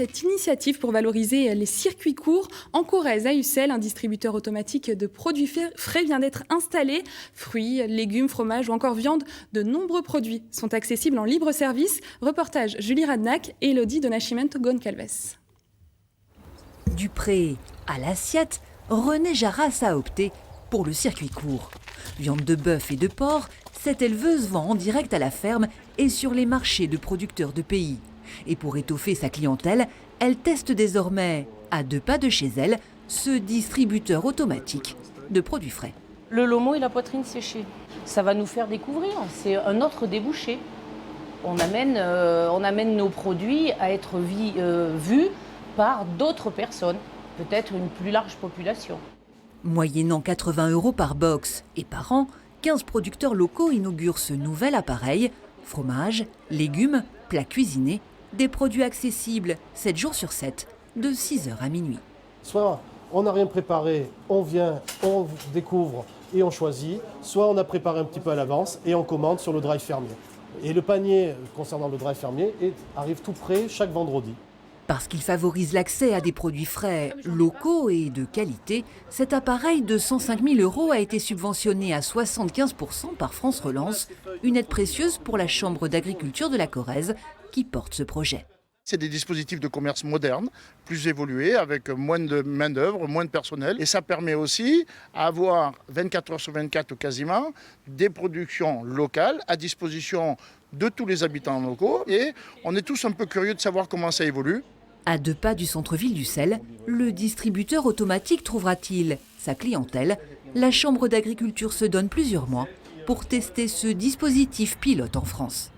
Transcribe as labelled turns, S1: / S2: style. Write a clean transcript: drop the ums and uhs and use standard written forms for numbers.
S1: cette initiative pour valoriser les circuits courts. En Corrèze, à Ussel, un distributeur automatique de produits frais vient d'être installé. Fruits, légumes, fromages ou encore viande, de nombreux produits sont accessibles en libre service. Reportage Julie Radnac et Elodie de Nascimento Goncalves.
S2: Du pré à l'assiette, René Jarras a opté pour le circuit court. Viande de bœuf et de porc, cette éleveuse vend en direct à la ferme et sur les marchés de producteurs de pays. Et pour étoffer sa clientèle, elle teste désormais, à 2 pas de chez elle, ce distributeur automatique de produits frais.
S3: Le lomo et la poitrine séchée, ça va nous faire découvrir, c'est un autre débouché. On amène nos produits à être vus par d'autres personnes, peut-être une plus large population.
S2: Moyennant 80 € par box et par an, 15 producteurs locaux inaugurent ce nouvel appareil. Fromage, légumes, plats cuisinés, des produits accessibles 7 jours sur 7, de 6h à minuit.
S4: Soit on n'a rien préparé, on vient, on découvre et on choisit, soit on a préparé un petit peu à l'avance et on commande sur le drive fermier. Et le panier concernant le drive fermier arrive tout prêt chaque vendredi.
S2: Parce qu'il favorise l'accès à des produits frais, locaux et de qualité, cet appareil de 105 000 € a été subventionné à 75 % par France Relance, une aide précieuse pour la Chambre d'agriculture de la Corrèze qui porte ce projet.
S5: C'est des dispositifs de commerce modernes, plus évolués, avec moins de main-d'œuvre, moins de personnel. Et ça permet aussi d'avoir 24 heures sur 24 quasiment des productions locales à disposition de tous les habitants locaux. Et on est tous un peu curieux de savoir comment ça évolue.
S2: À 2 pas du centre-ville d'Ussel, le distributeur automatique trouvera-t-il sa clientèle? La Chambre d'agriculture se donne plusieurs mois pour tester ce dispositif pilote en France.